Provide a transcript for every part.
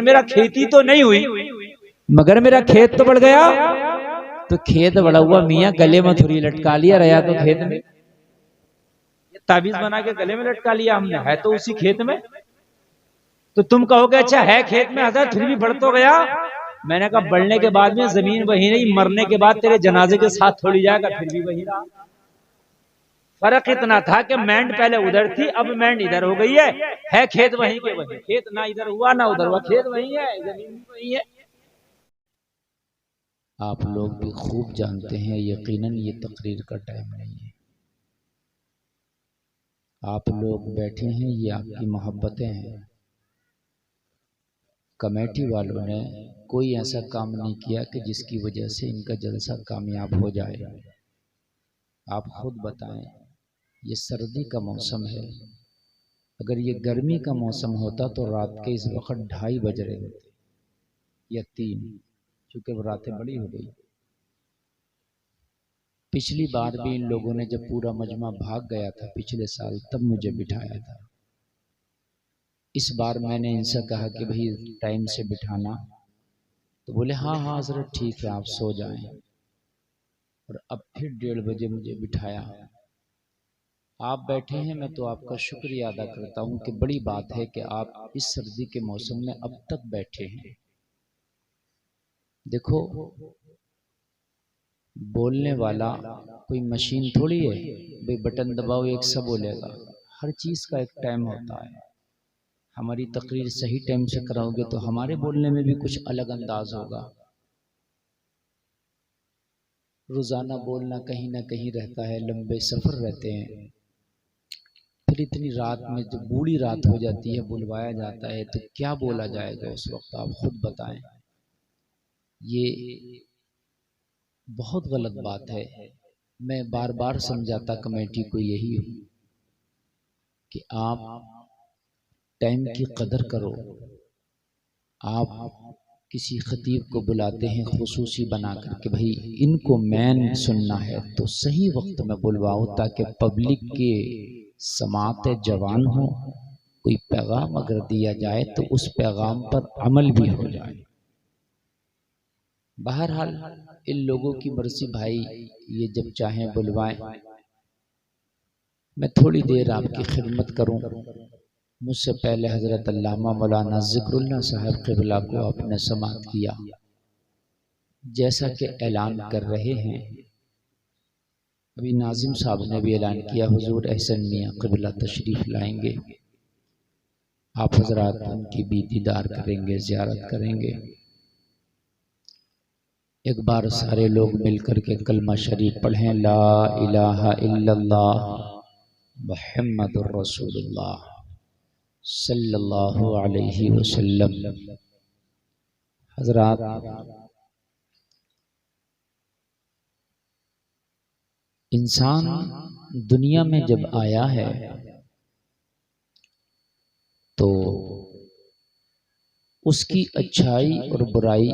मेरा खेती तो नहीं हुई मगर मेरा खेत तो बढ़ गया। तो खेत बड़ा हुआ मियाँ, गले में थोड़ी लटका लिया, रहा तो खेत में, ताबीज बना के गले में लटका लिया हमने, है तो उसी खेत में। तो तुम कहोगे अच्छा है खेत में हजरत, फिर भी बढ़ तो गया। मैंने कहा बढ़ने के बाद में जमीन वही नहीं, मरने के बाद तेरे जनाजे के साथ थोड़ी जाएगा, फिर भी वही रहा। फर्क इतना था कि मैंड पहले उधर थी, अब मैंड इधर हो गई है खेत वहीं के वहीं, खेत ना इधर हुआ ना उधर हुआ, खेत वहीं है, जमीन भी वहीं है। आप लोग भी खूब जानते हैं यकीनन ये तकरीर का टाइम नहीं है। आप लोग बैठे हैं, ये आपकी मोहब्बतें हैं। कमेटी वालों ने कोई ऐसा काम नहीं किया कि जिसकी वजह से इनका जलसा कामयाब हो जाए। आप खुद बताएं, ये सर्दी का मौसम है, अगर ये गर्मी का मौसम होता तो रात के इस वक्त 2:30 बज रहे होते या 3, क्योंकि वो रातें बड़ी हो गई। पिछली बार भी इन लोगों ने जब पूरा मजमा भाग गया था पिछले साल, तब मुझे बिठाया था। इस बार मैंने इनसे कहा कि भाई टाइम से बिठाना, तो बोले हाँ हाँ हज़रत ठीक है, आप सो जाएं। और अब फिर 1:30 बजे मुझे बिठाया। आप बैठे हैं, मैं तो आपका शुक्रिया अदा करता हूं कि बड़ी बात है कि आप इस सर्दी के मौसम में अब तक बैठे हैं। देखो, बोलने वाला कोई मशीन थोड़ी है, भाई बटन दबाओ एक सब बोलेगा। हर चीज़ का एक टाइम होता है। हमारी तकरीर सही टाइम से कराओगे तो हमारे बोलने में भी कुछ अलग अंदाज होगा। रोज़ाना बोलना कहीं ना कहीं रहता है, लंबे सफ़र रहते हैं, फिर इतनी रात में जब बूढ़ी रात हो जाती है, बुलवाया जाता है, तो क्या बोला जाएगा उस वक्त, आप खुद बताएं। ये बहुत गलत बात है। मैं बार बार समझाता कमेटी को यही हूँ कि आप टाइम की कदर करो। आप किसी खतीब को बुलाते हैं खुसूसी बनाकर के भाई इनको मैन सुनना है, तो सही वक्त में बुलवाओ ताकि पब्लिक के समात जवान हो। कोई पैगाम अगर दिया जाए तो उस पैगाम पर अमल भी हो जाए। बहरहाल इन लोगों की मर्जी भाई, ये जब चाहें बुलवाएं। मैं थोड़ी देर आपकी खिदमत करूं। मुझसे पहले हजरत अल्लामा मौलाना ज़िक्रुल्लाह साहब क़िबला को आपने समाअत किया। जैसा कि ऐलान कर रहे हैं, अभी नाजिम साहब ने भी ऐलान किया हुजूर अहसन मियाँ क़िबला तशरीफ़ लाएंगे। आप हजरात उनकी भी दीदार करेंगे, ज़ियारत करेंगे। एक बार सारे लोग मिलकर के कलमा शरीफ पढ़ें, ला इलाहा इल्लल्लाह मुहम्मदुर रसूलुल्लाह सल्लल्लाहु अलैहि वसल्लम। हजरात, इंसान दुनिया में जब आया है तो उसकी अच्छाई और बुराई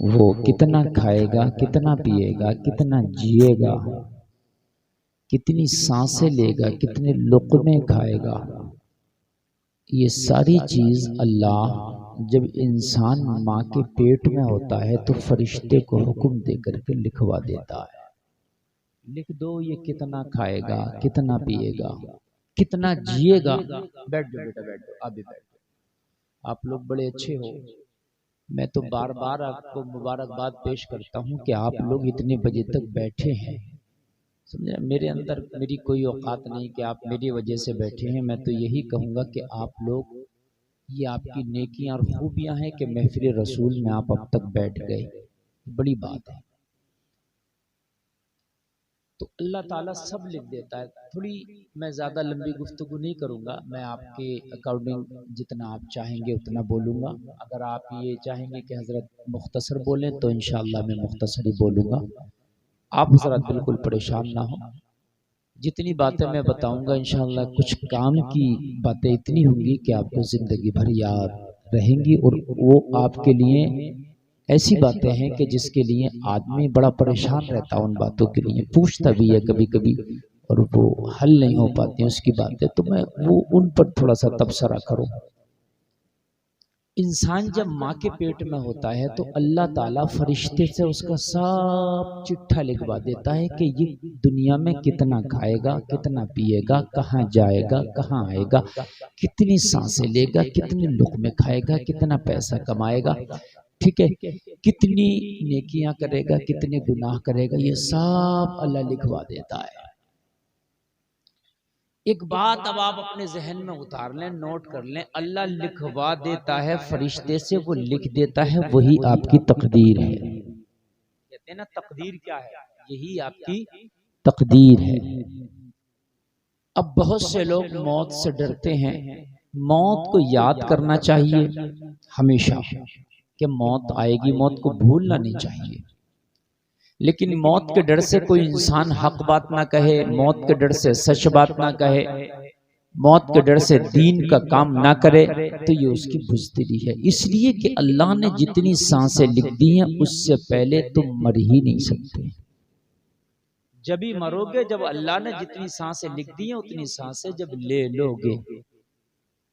वो कितना खाएगा, कितना पिएगा, कितना जिएगा, कितनी सांसें लेगा, कितने लुक़मे खाएगा, ये सारी चीज़ अल्लाह जब इंसान माँ के पेट में होता है तो फरिश्ते को हुक्म दे करके लिखवा देता है। लिख दो ये कितना खाएगा, कितना पिएगा, कितना जिएगा। बैठ जाओ बेटा, बैठ जाओ, अभी बैठ जाओ। आप लोग बड़े अच्छे हो। मैं तो बार बार आपको मुबारकबाद पेश करता हूँ कि आप लोग इतने बजे तक बैठे हैं। समझे, मेरे अंदर मेरी कोई औकात नहीं कि आप मेरी वजह से बैठे हैं। मैं तो यही कहूँगा कि आप लोग, ये आपकी नेकियां और खूबियां हैं कि महफिल रसूल में आप अब तक बैठ गए, बड़ी बात है। तो अल्लाह ताला सब लिख देता है। थोड़ी मैं ज़्यादा लंबी गुफ्तगू नहीं करूँगा, मैं आपके अकॉर्डिंग जितना आप चाहेंगे उतना बोलूँगा। अगर आप ये चाहेंगे कि हज़रत मुख्तसर बोलें तो इंशाअल्लाह मैं मुख्तसर ही बोलूँगा। आप हज़रत बिल्कुल परेशान ना हो। जितनी बातें मैं बताऊँगा इंशाअल्लाह कुछ काम की बातें इतनी होंगी कि आपको ज़िंदगी भर याद रहेंगी, और वो आपके लिए ऐसी बातें हैं कि जिसके लिए आदमी बड़ा परेशान रहता है, उन बातों के लिए पूछता भी है कभी कभी, और वो हल नहीं हो पाती हैं उसकी बातें। तो मैं वो उन पर थोड़ा सा तबसरा करूँ। इंसान जब माँ के पेट में होता है तो अल्लाह ताला फरिश्ते से उसका सब चिट्ठा लिखवा देता है कि ये दुनिया में कितना खाएगा, कितना पिएगा, कहाँ जाएगा, कहाँ आएगा, कितनी सांसें लेगा, कितने लुक़मे खाएगा, कितना पैसा कमाएगा, ठीक है, कितनी नेकियां करेगा, कितने गुनाह करेगा, ये सब अल्लाह लिखवा देता है। एक बात अब आप अपने जहन में उतार लें, नोट कर लें, अल्लाह लिखवा देता है फरिश्ते से, वो लिख देता है, वही आपकी तकदीर है। कहते हैं ना तकदीर क्या है, यही आपकी तकदीर है। अब बहुत से लोग मौत से डरते हैं। मौत को याद करना चाहिए हमेशा कि मौत आएगी, मौत को भूलना नहीं चाहिए। लेकिन मौत के डर से कोई इंसान हक बात ना कहे, मौत के डर से सच बात ना कहे, मौत के डर से दीन का काम ना करे, तो ये उसकी बुज़दिली है। इसलिए कि अल्लाह ने जितनी सांसें लिख दी हैं उससे पहले तुम मर ही नहीं सकते। जब ही मरोगे जब अल्लाह ने जितनी सांसें लिख दी हैं उतनी सांसें जब ले लोगे।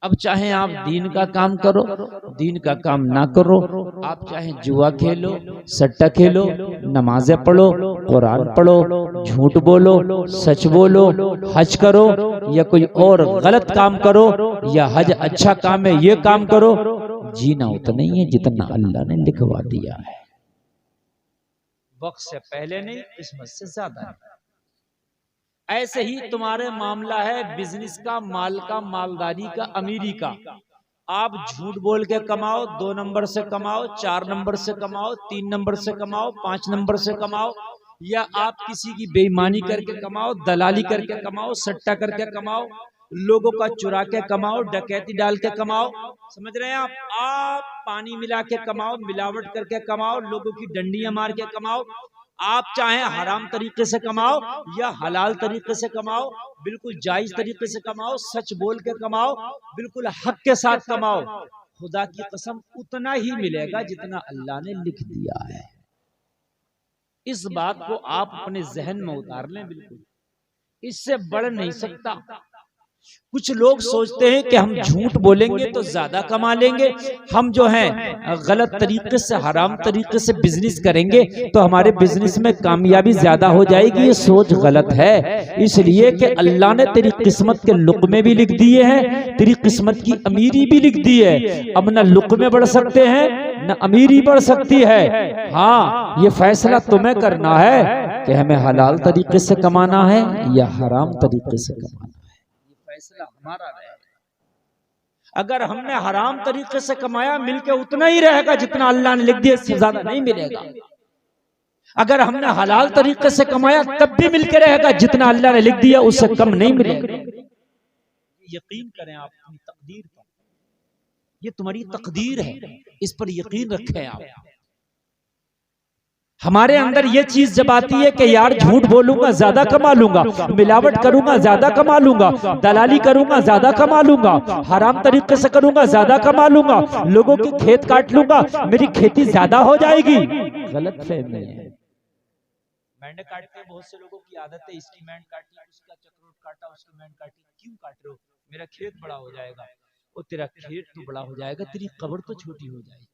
अब चाहे आप दीन का काम करो, दीन का काम ना करो, आप चाहे जुआ खेलो, सट्टा खेलो, नमाजें पढ़ो, कुरान पढ़ो, झूठ बोलो, सच बोलो, हज करो या कोई और गलत काम करो, या हज अच्छा काम है ये काम करो, जीना उतना ही है जितना अल्लाह ने लिखवा दिया है। वक्त से पहले नहीं, किस्मत से ज्यादा नहीं। ऐसे ही तुम्हारे मामला है बिजनेस का, माल का, मालदारी का, अमीरी का। आप झूठ बोल के कमाओ, 2 नंबर से कमाओ, 4 नंबर से कमाओ, 3 नंबर से कमाओ, 5 नंबर से कमाओ, या आप किसी की बेईमानी करके कमाओ, दलाली करके कमाओ, सट्टा करके कमाओ, लोगों का चुरा के कमाओ, डकैती डाल के कमाओ, समझ रहे हैं आप पानी मिला के कमाओ, मिलावट करके कमाओ, लोगों की डंडियां मार के कमाओ, आप चाहे हराम तरीके से कमाओ या हलाल तरीके से कमाओ, बिल्कुल जायज तरीके से कमाओ, सच बोल के कमाओ, बिल्कुल हक के साथ कमाओ, खुदा की कसम उतना ही मिलेगा जितना अल्लाह ने लिख दिया है। इस बात को आप अपने जहन में उतार लें, बिल्कुल इससे बढ़ नहीं सकता। कुछ लोग सोचते हैं कि हम झूठ बोलेंगे तो ज्यादा कमा लेंगे, हम जो हैं गलत तरीके से, हराम तरीके से बिजनेस करेंगे तो हमारे बिजनेस में कामयाबी ज्यादा हो जाएगी। ये सोच गलत है, इसलिए कि अल्लाह ने तेरी किस्मत के लुक़मे भी लिख दिए हैं, तेरी किस्मत की अमीरी भी लिख दी है। अब न लुक़मे बढ़ सकते हैं न अमीरी बढ़ सकती है। हाँ, ये फैसला तुम्हें करना है कि हमें हलाल तरीके से कमाना है या हराम तरीके से कमाना है, फैसला हमारा रहेगा। अगर हमने हराम तरीके से कमाया, मिलके उतना ही रहेगा जितना अल्लाह ने लिख दिया, इससे ज्यादा नहीं मिलेगा। अगर हमने हलाल तरीके से कमाया तब भी मिलके रहेगा, जितना अल्लाह ने लिख दिया उससे कम नहीं मिलेगा। यकीन करें आप अपनी तकदीर पर, ये तुम्हारी तकदीर है, इस पर यकीन रखें आप। हमारे अंदर ये चीज जब आती है कि यार झूठ बोलूंगा ज्यादा कमा लूंगा, मिलावट करूंगा ज्यादा कमा लूंगा, दलाली करूंगा ज्यादा कमा लूंगा, हराम तरीके से करूंगा ज्यादा कमा लूंगा, लोगों के खेत काट लूंगा, मेरी खेती ज्यादा हो जाएगी, गलत फहमी है। मेंढे काटते हैं, बहुत से लोगों की आदत है, इसकी मेंढ काटी, उसका चक्रोट काटा, उसकी मेंढ काटी, क्यों काट रहे हो? मेरा खेत बड़ा हो जाएगा। वो तेरा खेत तो बड़ा हो जाएगा, तेरी कब्र तो छोटी हो जाएगी।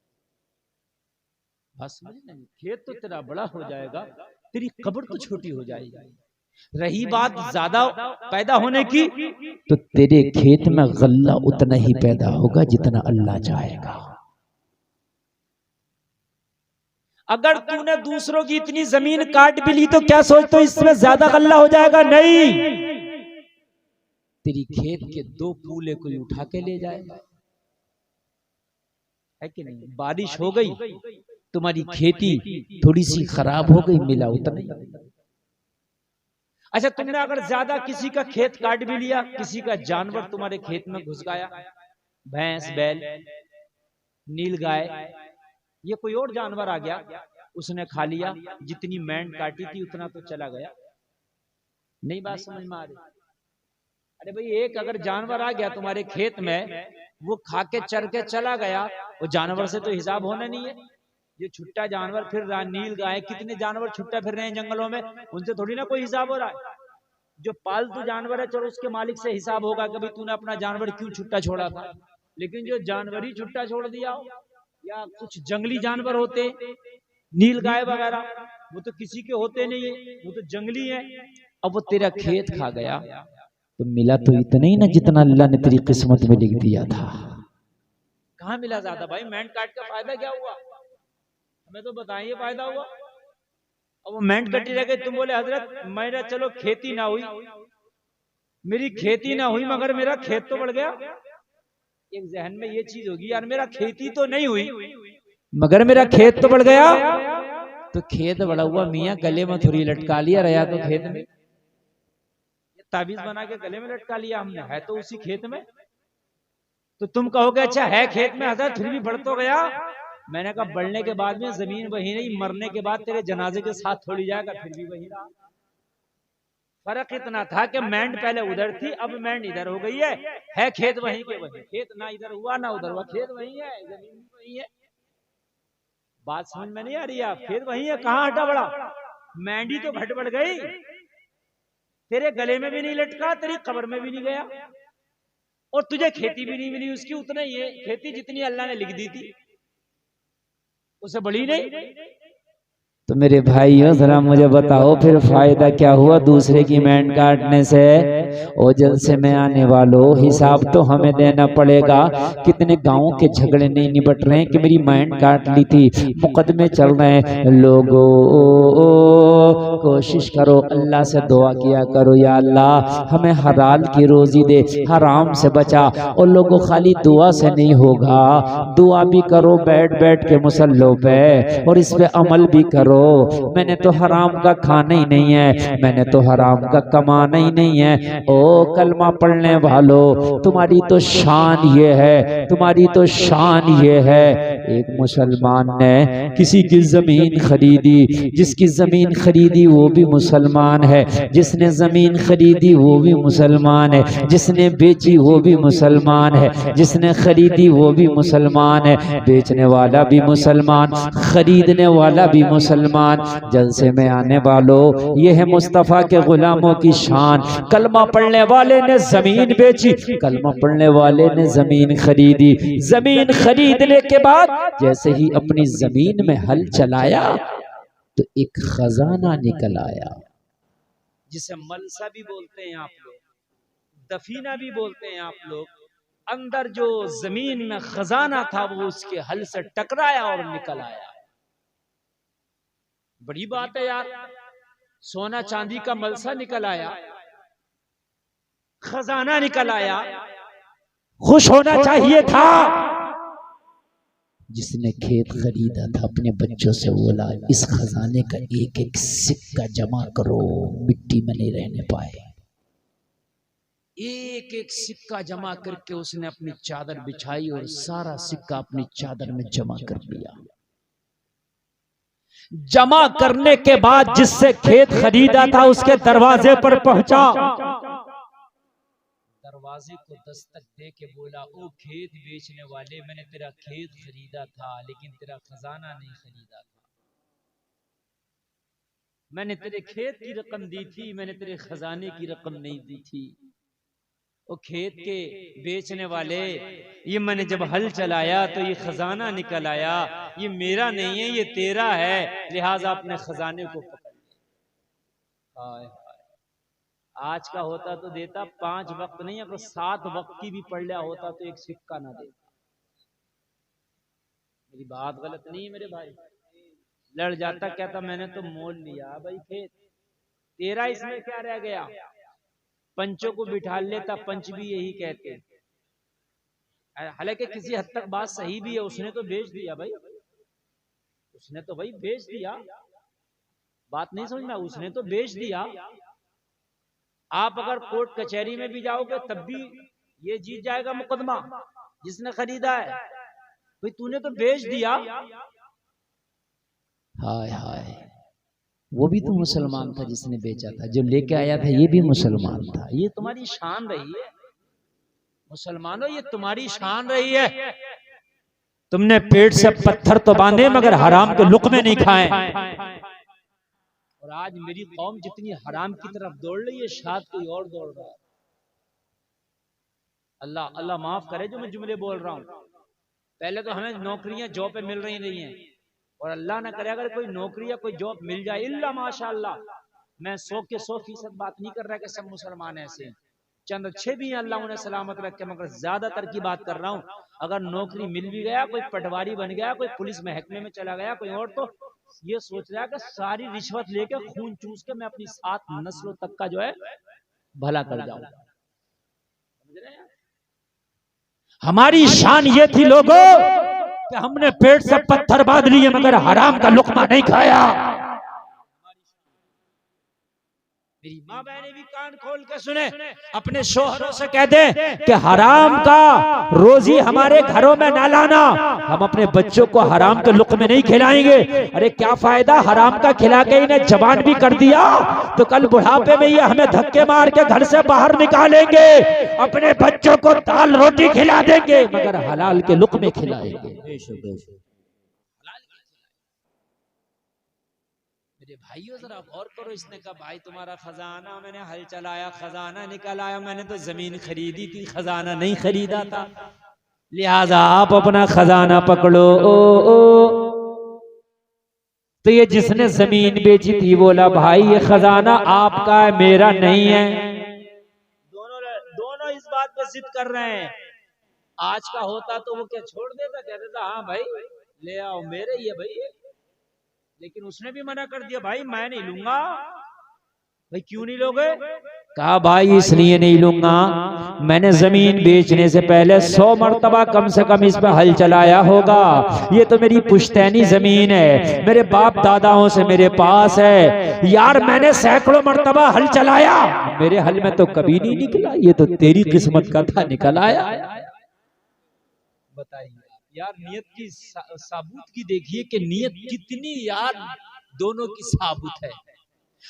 बात समझ नहीं, खेत तो तेरा बड़ा हो जाएगा, तेरी कब्र तो छोटी हो जाएगी। रही बात ज्यादा पैदा होने की, तो तेरे खेत में गल्ला उतना ही पैदा होगा जितना अल्लाह चाहेगा। अगर तूने दूसरों की इतनी जमीन काट भी ली तो क्या सोचते हो इसमें ज्यादा गल्ला हो जाएगा? नहीं, तेरी खेत के 2 फूले कोई उठा के ले जाएगा, है कि नहीं? बारिश हो गई, तुम्हारी खेती थोड़ी सी खराब हो गई, मिला उतना ही। अच्छा, तुमने अगर ज्यादा किसी का खेत काट भी लिया, किसी का जानवर तुम्हारे खेत में घुस गया, भैंस, बैल, नीलगाय, ये कोई और जानवर आ गया, उसने खा लिया, जितनी मेंढ काटी थी उतना तो चला गया। नहीं बात समझ में आ रही? अरे भाई, एक अगर जानवर आ गया तुम्हारे खेत में, वो खा के चर के चला गया, वो जानवर से तो हिसाब होना नहीं है। ये छुट्टा जानवर फिर रहा, नील गाय, कितने जानवर छुट्टा फिर रहे हैं जंगलों में, उनसे थोड़ी ना कोई हिसाब हो रहा है। जो पालतू जानवर है चलो उसके मालिक से हिसाब होगा, कभी तूने अपना जानवर क्यों छुट्टा छोड़ा था, लेकिन जो जानवर ही छुट्टा छोड़ दिया हो, या कुछ जंगली जानवर होते, नील गाय वगैरह, वो तो किसी के होते नहीं है, वो तो जंगली है। अब वो तेरा खेत खा गया तो मिला तो इतना ही ना जितना अल्लाह ने तेरी किस्मत में लिख दिया था। कहाँ मिला ज्यादा भाई? मेंढ काट का फायदा क्या हुआ? हमें तो बताइए फायदा हुआ। अब वो मेंढ कटी रह गई, तुम बोले हजरत मेरा चलो खेती ना हुई, मेरी खेती ना हुई मगर मेरा खेत तो बढ़ गया। एक जहन में ये चीज होगी, यार मेरा खेती तो नहीं हुई मगर मेरा खेत तो बढ़ गया। तो खेत बढ़ा हुआ मियाँ गले में थोड़ी लटका लिया, रहा तो खेत में, ताबीज बना के गले में लटका लिया हमने, है तो उसी खेत में। तो तुम कहोगे अच्छा है खेत में हजरत फिर भी बढ़ तो गया। मैंने कहा बढ़ने के बाद में जमीन वही नहीं, मरने के बाद तेरे जनाजे के साथ थोड़ी जाएगा, फिर भी वही रहा। फर्क इतना था कि मेंढ पहले उधर थी, अब मेंढ इधर हो गई है खेत वहीं के वहीं, खेत ना इधर हुआ ना उधर हुआ, खेत वहीं है, जमीन भी वहीं है। बात समझ में नहीं आ रही है? खेत वहीं है, कहाँ हटा बड़ा? मेंढी तो घट बढ़ गई, तेरे गले में भी नहीं लटका, तेरी कब्र में भी नहीं गया, और तुझे खेती भी नहीं मिली उसकी। उतने ही है खेती जितनी अल्लाह ने लिख दी थी, उसे बड़ी नहीं। तो मेरे भाइयों जरा मुझे बताओ फिर फायदा क्या हुआ दूसरे की मेंढ काटने से? ओजल से मैं आने वालों, हिसाब तो हमें देना पड़ेगा। कितने गांवों के झगड़े नहीं निबट रहे हैं कि मेरी मेंढ काट ली थी, मुकदमे चल रहे हैं। लोगों कोशिश करो, अल्लाह से दुआ किया करो, या अल्लाह हमें हलाल की रोजी दे, हराम से बचा। और लोगों खाली दुआ से नहीं होगा, दुआ भी करो बैठ बैठ के मुसल्लों पे, और इस पे अमल भी करो। मैंने तो हराम का खाना ही नहीं है, मैंने तो हराम का कमाना ही नहीं है। ओ कलमा पढ़ने वालों, तुम्हारी तो शान ये है, तुम्हारी तो शान ये है। एक मुसलमान ने किसी की जमीन खरीदी, जिसकी जमीन खरीदी वो भी मुसलमान है, जिसने जमीन खरीदी वो भी मुसलमान है, जिसने बेची वो भी मुसलमान है, जिसने खरीदी वो भी मुसलमान है, बेचने वाला भी मुसलमान, खरीदने वाला भी मुसलमान। जलसे में आने वालों, ये है मुस्तफा के गुलामों की शान। कलमा पढ़ने वाले ने जमीन बेची, कलमा पढ़ने वाले ने जमीन खरीदी। जमीन खरीदने के बाद जैसे ही अपनी जमीन में हल चलाया तो एक खजाना निकल आया, जिसे मलसा भी बोलते हैं आप लोग, दफीना भी बोलते हैं आप लोग। अंदर जो जमीन में खजाना था वो उसके हल से टकराया और निकल आया। बड़ी बात है यार, सोना चांदी का मलसा निकल आया, खजाना निकल आया। खुश होना चाहिए था जिसने खेत खरीदा था, अपने बच्चों से बोला इस खजाने का एक एक सिक्का जमा करो, मिट्टी में नहीं रहने पाए। एक एक सिक्का जमा करके उसने अपनी चादर बिछाई और सारा सिक्का अपनी चादर में जमा कर लिया। जमा करने के बाद जिससे खेत खरीदा था उसके दरवाजे पर पहुंचा, दरवाजे को दस्तक दे के बोला, ओ खेत बेचने वाले, मैंने तेरा खेत खरीदा था लेकिन तेरा खजाना नहीं खरीदा था। मैंने तेरे खेत की रकम दी थी, मैंने तेरे खजाने की रकम नहीं दी थी। वो खेत के बेचने वाले, ये मैंने जब हल चलाया तो ये खजाना निकल आया, ये मेरा नहीं है ये तेरा है, लिहाजा अपने खजाने को पकड़ लिया। आज का होता तो देता 5 वक्त नहीं, अगर 7 वक्त की भी पढ़ लिया होता तो एक सिक्का ना देता। मेरी बात गलत नहीं है मेरे भाई? लड़ जाता, कहता मैंने तो मोल लिया भाई खेत, तेरा इसमें क्या रह गया? पंचों को बिठा लेता, पंच भी यही कहते। हालांकि किसी हद तक बात सही भी है, उसने तो बेच दिया भाई, उसने तो भाई बेच दिया, बात नहीं समझना, उसने तो बेच दिया। आप अगर कोर्ट कचहरी में भी जाओगे तब भी ये जीत जाएगा मुकदमा जिसने खरीदा है, भाई तूने तो बेच दिया। हाय हाय, वो भी तो मुसलमान था जिसने बेचा था, जो लेके आया था ये भी मुसलमान था। ये तुम्हारी शान रही है मुसलमानों, ये तुम्हारी शान रही है। तुमने पेट से पत्थर तो बांधे मगर हराम के लुक़मे नहीं खाए। और आज मेरी कौम जितनी हराम की तरफ दौड़ रही है, शायद कोई और दौड़ रहा है। अल्लाह अल्लाह माफ करे जो मैं जुमले बोल रहा हूँ। पहले तो हमें नौकरियां जॉब पे मिल रही नहीं है, और अल्लाह ना करे अगर कोई नौकरी या कोई जॉब मिल जाए, इल्ला माशाअल्लाह, मैं 100% बात नहीं कर रहा कि सब मुसलमान ऐसे हैं, चंद अच्छे भी हैं, अल्लाह उन्हें सलामत रखे, मगर ज्यादातर की बात कर रहा हूँ। अगर नौकरी मिल भी गया, कोई पटवारी बन गया, कोई पुलिस महकमे में चला गया, कोई और, तो ये सोच रहा है कि सारी रिश्वत लेके खून चूस के मैं अपनी 7 नस्लों तक का जो है भला कर जाऊं। हमारी शान ये थी लोगों कि हमने पेट से पत्थर बांध लिए मगर हराम का लुकमा नहीं खाया। मेरी माँ बहनें भी कान खोल के सुने, अपने शोहरों से कह दे कि हराम का रोजी हमारे घरों में ना लाना, हम अपने बच्चों को हराम के लुक़मे नहीं खिलाएंगे। अरे क्या फायदा, हराम का खिला के इन्हें जवान भी कर दिया तो कल बुढ़ापे में ये हमें धक्के मार के घर से बाहर निकालेंगे। अपने बच्चों को दाल रोटी खिला देंगे मगर हलाल के लुक़मे खिलाएंगे। भाइयों जरा गौर करो, इसने कहा भाई तुम्हारा खजाना मैंने हल चलाया, खजाना निकल आया, मैंने तो जमीन खरीदी थी, खजाना नहीं खरीदा था, लिहाजा आप अपना खजाना पकड़ो। तो ये जिसने जमीन बेची थी बोला भाई ये खजाना आपका है, मेरा नहीं है। दोनों इस बात पे जिद कर रहे हैं। आज का होता तो वो क्या छोड़ देता, कह देता हाँ भाई ले आओ, मेरे ही है भाई, लेकिन उसने भी मना कर दिया, भाई मैं नहीं लूंगा। भाई क्यों नहीं लोगे? कहा भाई इसलिए नहीं लूंगा, मैंने जमीन बेचने से पहले 100 मरतबा कम से कम इस पे हल चलाया होगा। ये तो मेरी पुश्तैनी जमीन है, मेरे बाप दादाओं से मेरे पास है यार, मैंने सैकड़ों मरतबा हल चलाया, मेरे हल में तो कभी नहीं निकला, ये तो तेरी किस्मत का था निकल आया। बताइए यार, नियत की साबुत की देखिए कि नियत कितनी यार दोनों की साबुत है।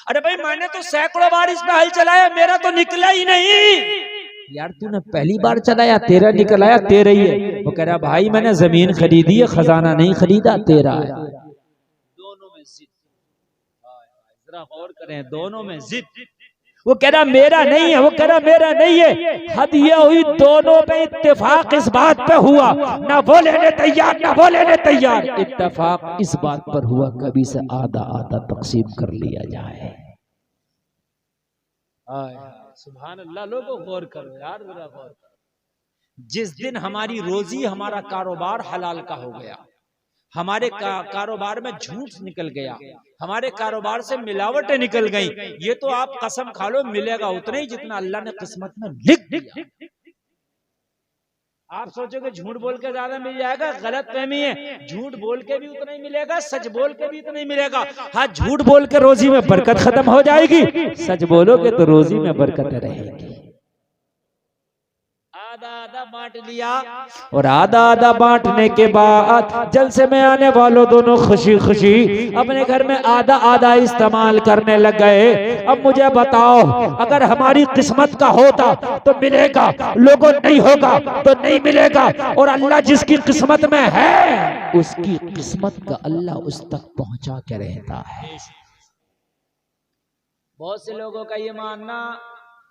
अरे भाई मैंने तो सैकड़ों बार इस पे हल चलाया, मेरा तो निकला ही नहीं। यार तूने पहली बार चलाया, तेरा निकल आया, तेरा ही है। वो कह रहा भाई मैंने जमीन खरीदी है, खजाना नहीं खरीदा, तेरा है। दोनों में जिद, जरा गौर करें, दोनों में जिद। वो कह रहा मेरा नहीं है, वो कह रहा मेरा नहीं है। हद ये हुई दोनों पे इत्तेफाक इस बात पे हुआ, ना वो लेने तैयार ना वो लेने तैयार, इत्तेफाक इस बात पर हुआ कभी से आधा आधा तकसीम कर लिया जाए। सुभान अल्लाह, लोगों गौर करो यार, जरा गौर करो। जिस दिन हमारी रोजी हमारा कारोबार हलाल का हो गया, हमारे कारोबार में झूठ निकल गया, हमारे कारोबार से मिलावटें निकल गई, ये तो आप कसम खा लो मिलेगा उतना ही जितना अल्लाह ने किस्मत में लिख दिया। आप सोचोगे झूठ बोल के ज्यादा मिल जाएगा, गलत फहमी है। झूठ बोल के भी उतना ही मिलेगा, सच बोल के भी उतना ही मिलेगा। हाँ, झूठ बोल के रोजी में बरकत खत्म हो जाएगी, सच बोलोगे तो रोजी में बरकत रहेगी। आधा आधा बांट लिया, और आधा आधा बांटने के बाद जलसे में आने वालों दोनों खुशी खुशी अपने घर में आधा आधा इस्तेमाल करने लग गए। अब मुझे बताओ, अगर हमारी किस्मत का होता तो मिलेगा, लोगों नहीं होगा तो नहीं मिलेगा, और अल्लाह जिसकी किस्मत में है उसकी किस्मत का अल्लाह उस तक पहुंचा के रहता है। बहुत से लोगों का ये मानना,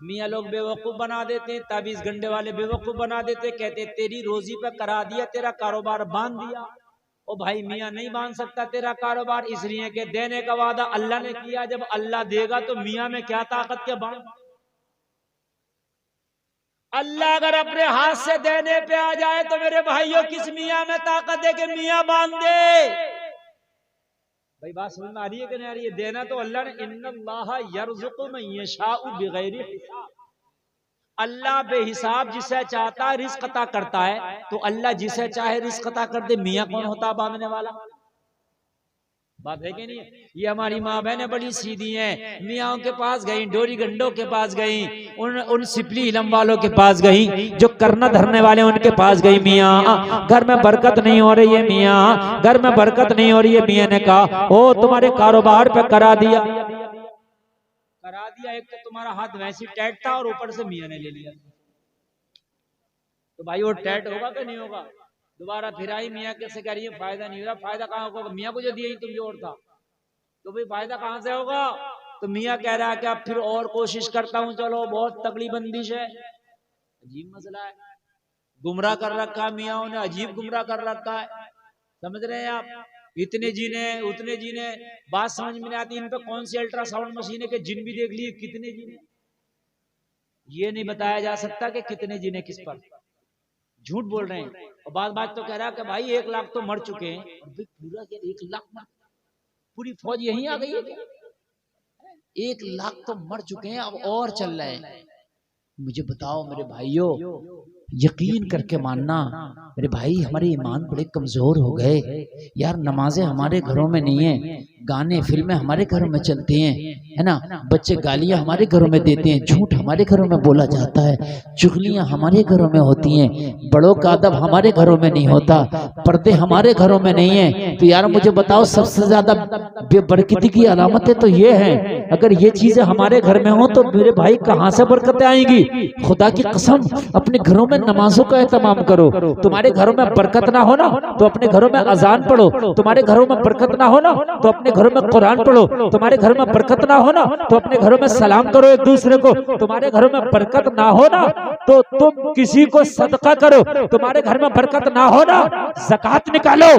मियाँ लोग बेवकूफ बना देते, ताबीज गंडे वाले बेवकूफ बना देते, कहते तेरी रोजी पे करा दिया, तेरा कारोबार बांध दिया। ओ भाई मियाँ नहीं बांध सकता तेरा कारोबार, इसलिए कि देने का वादा अल्लाह ने किया, जब अल्लाह देगा तो मियाँ में क्या ताकत के बांध। अल्लाह अगर अपने हाथ से देने पे आ जाए तो मेरे भाइयों किस मियाँ में ताकत है कि मियाँ बांध दे। भाई बात समझ में आ रही है कि नहीं आ रही है? देना तो अल्लाह ने, इन्नल्लाह यर्ज़ुक़ु मन यशाउ बिग़ैरि हिसाब, अल्लाह बेहिसाब जिसे चाहता है रिज़्क़ अता करता है, तो अल्लाह जिसे चाहे रिज़्क़ अता कर दे। मियाँ कौन होता बांधने वाला? बात है कि नहीं? ये हमारी माँ बहनें बड़ी सीधी हैं, मियाँ के पास गई, डोरी गंडों के पास गई, उन सिपली इलम वालों के पास गई, जो करना धरने वाले उनके पास गई। मियाँ घर में बरकत नहीं हो रही है, मियाँ घर में बरकत नहीं हो रही है। मियाँ ने कहा ओ तुम्हारे कारोबार पे करा दिया, एक तो तुम्हारा हाथ वैसे टाइट था और ऊपर से मियाँ ने ले लिया, तो भाई वो टाइट होगा कि नहीं होगा? दोबारा फिर आई, मियाँ कैसे कह रही है फायदा नहीं हो रहा। फायदा कहाँ होगा? मियाँ को जो दिया ही तुम जो और था, तो भाई फायदा कहाँ से होगा? तो मियाँ कह रहा है कि अब फिर और कोशिश करता हूँ, चलो बहुत तगड़ी बंदिश है। अजीब मसला है। गुमराह कर रखा है मियाँ ने, अजीब गुमराह कर रखा है। समझ रहे हैं आप? इतने जीने उतने जीने, बात समझ में नहीं आती। इन पे कौन सी अल्ट्रासाउंड मशीन है कि जिन भी देख लिए, कितने जीने ये नहीं बताया जा सकता कि कितने जीने किस पर। झूठ बोल रहे हैं। और बात बात तो कह रहा है कि भाई 1 लाख तो मर चुके हैं। और भाई पूरा क्या 1 लाख मर, पूरी फौज यहीं आ गई है? 1 लाख तो मर चुके हैं, अब और चल रहे हैं। मुझे बताओ मेरे भाइयों, यकीन करके मानना मेरे भाई, हमारे ईमान बड़े कमजोर हो गए यार। नमाजें हमारे घरों में नहीं है, गाने फिल्में हमारे घरों में चलती हैं, है ना। बच्चे गालियां हमारे घरों में देते हैं, झूठ हमारे घरों में बोला जाता है, चुगलियां हमारे घरों में होती हैं, बड़ों का अदब हमारे घरों में नहीं होता, पर्दे हमारे घरों में नहीं है। तो यार मुझे बताओ, सबसे ज्यादा बेबरकती की अलामतें तो ये है। अगर ये चीजें हमारे घर में हो तो मेरे भाई कहाँ से बरकतें आएंगी? खुदा की कसम, अपने घरों में नमाजों का एहतमाम करो। तुम्हारे घरों में बरकत ना हो ना तो अपने घरों में अजान पढ़ो। तुम्हारे घरों में बरकत ना हो ना तो अपने घरों में कुरान पढ़ो। तुम्हारे घर में बरकत ना हो ना तो अपने घरों में सलाम करो एक दूसरे को। तुम्हारे घरों में बरकत ना हो ना तो तुम किसी को सदका करो। तुम्हारे घर में बरकत ना हो ना, ज़कात निकालो।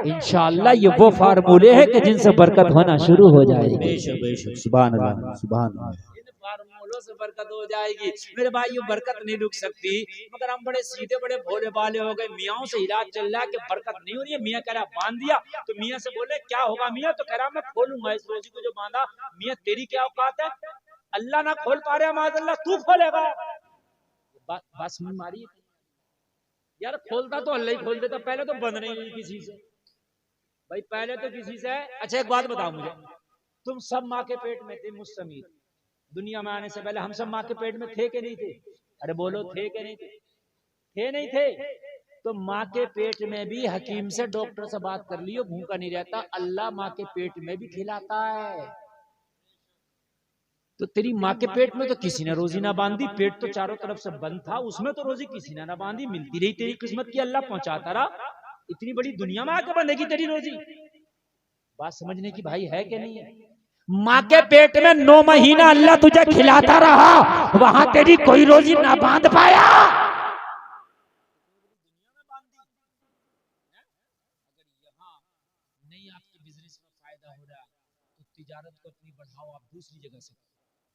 इंशाअल्लाह ये वो फार्मूले हैं कि जिनसे बरकत होना शुरू हो जाएगी। बेशक बेशक, सुभान अल्लाह सुभान अल्लाह। फार्मूलों से बरकत हो जाएगी। मेरे भाई, ये बरकत नहीं रुक सकती, मगर हम बड़े सीधे बड़े भोले भाले हो गए। मियाँ से इलाज चल रहा है कि बरकत नहीं हो रही है। मियाँ कह रहा बांध दिया, तो मियाँ से बोले क्या होगा मियाँ? तो कह रहा मैं खोलूंगा इस रोजी को जो बांधा। मियाँ तेरी क्या औकात है? अल्लाह ना खोल पा रहे, माज़अल्लाह तू खोलेगा। बात समझ मारी यार? खोलता तो अल्लाह ही खोल देता, पहले तो बंद नहीं हुई किसी से भाई, पहले तो किसी से। अच्छा एक बात बताओ मुझे, तुम सब माँ के पेट में थे मुस्तमीर, दुनिया में आने से पहले हम सब माँ के पेट में थे कि नहीं थे? अरे बोलो, थे कि नहीं थे? थे नहीं थे? तो माँ के पेट में भी हकीम से, डॉक्टर से बात कर लियो, भूखा नहीं रहता। अल्लाह माँ के पेट में भी खिलाता है। तो तेरी माँ के पेट में तो किसी ने रोजी ना बांधी, पेट तो चारों तरफ से बंद था, उसमें तो रोजी किसी ने ना बांधी, मिलती रही तेरी किस्मत की, अल्लाह पहुंचाता रहा। इतनी बड़ी दुनिया में आके बंधेगी तेरी रोजी? बात समझने की भाई है कि नहीं है? माँ के पेट में 9 महीना अल्लाह तुझे खिलाता रहा, वहां तेरी कोई रोजी ना बांध पाया। नहीं आपके बिजनेस में फायदा हो रहा है तो तिजारत को अपनी बढ़ाओ, आप दूसरी जगह से,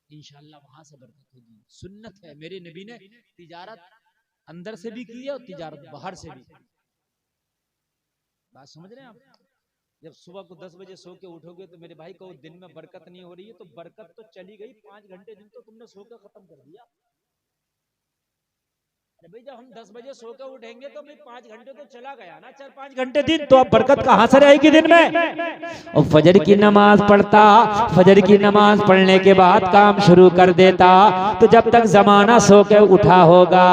इंशाल्लाह वहां से बरकत होगी। सुन्नत है, मेरे नबी ने तिजारत अंदर से भी की है और तिजारत बाहर से भी। बात समझ रहे हैं आप? जब सुबह को 10 बजे सो के उठोगे तो मेरे भाई को दिन में बरकत नहीं हो रही है, तो बरकत तो चली गई। 5 घंटे दिन तो तुमने सो के खत्म कर दिया। अरे भाई जब हम 10 बजे सो के उठेंगे तो भाई 5 घंटे तो चला गया ना, 4-5 घंटे दिन, तो अब बरकत कहाँ से रहेगी दिन में? और फजर की नमाज पढ़ता, फजर की नमाज पढ़ने के बाद काम शुरू कर देता, तो जब तक जमाना सो के उठा होगा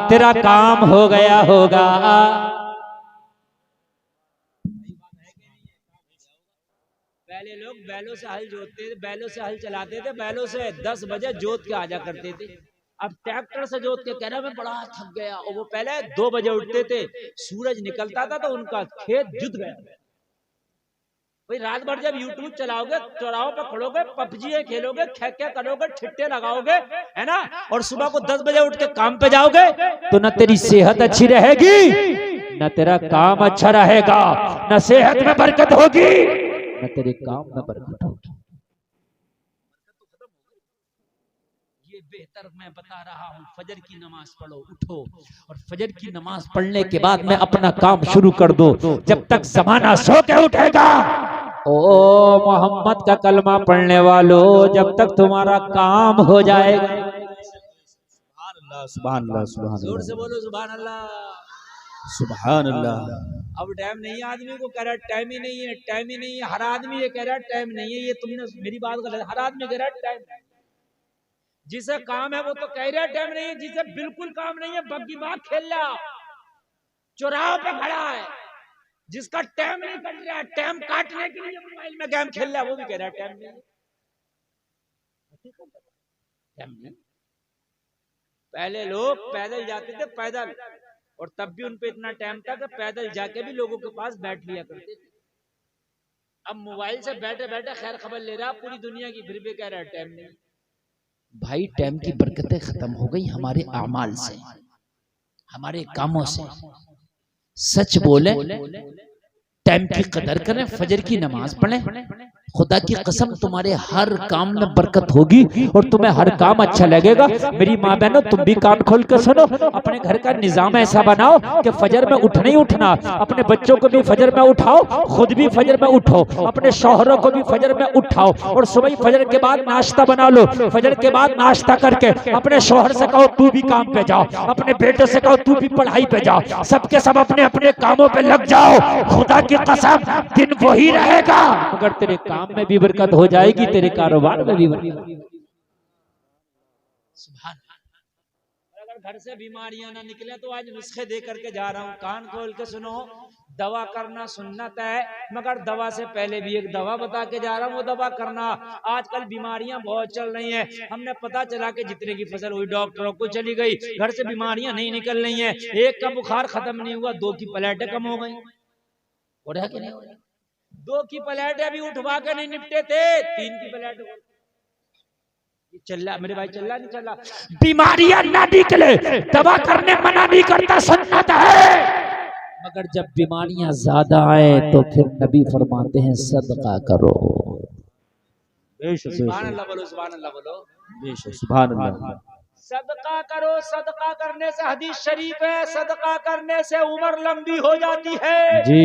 तेरा काम हो गया होगा। पहले लोग बैलों से हल जोतते थे, बैलों से हल चलाते थे, बैलों से 10 बजे जोत के आजा करते थे। अब ट्रैक्टर से जोत के कह रहा मैं बड़ा थक गया। और वो पहले 2 बजे उठते थे, सूरज निकलता था तो उनका खेत जुत गया। भाई रात भर जब यूट्यूब चलाओगे, चौराहों पे खड़ोगे, पबजी खेलोगे, खे करोगे, ठिट्टे लगाओगे, है ना, और सुबह को 10 बजे उठ के काम पे जाओगे, तो न तेरी सेहत अच्छी रहेगी, न तेरा काम अच्छा रहेगा, न सेहत में बरकत होगी, न तेरे काम में बरकत होगी। ये बेहतर मैं बता रहा हूँ, फजर की नमाज पढ़ो, उठो, और फजर की नमाज पढ़ने के बाद में अपना काम शुरू कर दो। जब तक जमाना सो के उठेगा, ओ मोहम्मद का कलमा पढ़ने वालों, जब तक तुम्हारा काम हो जाएगा। सुभान अल्लाह सुभान अल्लाह, जोर से बोलो सुभान अल्लाह, सुभान अल्लाह। अब टाइम नहीं है, आदमी को कह रहा है टाइम ही नहीं है, टाइम ही नहीं है। हर आदमी ये कह रहा है टाइम नहीं है, ये तुमने मेरी बात गलत, हर आदमी कह रहा है टाइम नहीं। जिसे काम है वो तो कह रहा है टाइम नहीं है, जिसे बिल्कुल काम नहीं है बग्गी बात खेल रहा, चौराहे पे खड़ा है, जिसका टाइम नहीं कट रहा है, टाइम काटने के लिए मोबाइल में गेम खेल रहा है, वो भी कह रहा है टाइम नहीं। टाइम नहीं। पहले लोग पैदल जाते थे, पैदल, और तब भी उन पे इतना टाइम था कि पैदल जाके भी लोगों के पास बैठ लिया करते थे। अब मोबाइल से बैठे बैठे खैर खबर ले रहा पूरी दुनिया की, फिर भी कह रहा है टाइम नहीं। भाई टाइम की बरकतें खत्म हो गई हमारे अमाल से। हमारे कामों से। सच बोले, टाइम की कदर करें, फजर की नमाज पढ़ें। खुदा की कसम तुम्हारे हर काम में बरकत होगी और तुम्हें हर काम अच्छा लगेगा। मेरी माँ बहनों, तुम भी कान खोल कर सुनो। अपने घर का निजाम ऐसा बनाओ कि फजर में उठना ही उठना। अपने बच्चों को भी फजर में उठाओ, खुद भी फजर में उठो, अपने शौहरों को भी फजर में उठाओ और सुबह फजर के बाद नाश्ता बना लो। फजर के बाद नाश्ता करके अपने शौहर से कहो तू भी काम पे जाओ, अपने बेटे से कहो तू भी पढ़ाई पे जाओ। सबके सब अपने अपने कामों पे लग जाओ। खुदा की कसम दिन वही रहेगा मगर तेरे काम में भी बरकत हो जाएगी, तेरे कारोबार में भी बरकत। सुभान। अगर घर से बीमारियां ना निकले तो आज नुस्खे दे करके जा रहा हूं, कान खोल के सुनो। दवा करना सुन्नत है, मगर दवा से पहले भी एक दवा बता के जा रहा हूं, वो दवा करना। आजकल बीमारियां बहुत चल रही हैं। हमने पता चला कि जितने की फसल हुई डॉक्टरों को चली गई, घर से बीमारियां नहीं निकल रही हैं। एक का बुखार खत्म नहीं हुआ, 2 की प्लेटें कम हो गई। हो रहा कि नहीं हो रहा? 2 की प्लेटें भी उठवा के नहीं निपटे थे, 3 की प्लेट चल रहा। मेरे भाई चल रहा नहीं चल रहा? बीमारियां ना निकले, दवा करने मना नहीं करता, सुन्नत है। मगर जब बीमारियां ज्यादा आए तो फिर नबी फरमाते हैं सदका करो। सुभान अल्लाह बोलो, सुभान अल्लाह बोलो, सुभान अल्लाह। सदका करो। सदका करने से हदीस शरीफ है, सदका करने से उम्र लंबी हो जाती है। जी।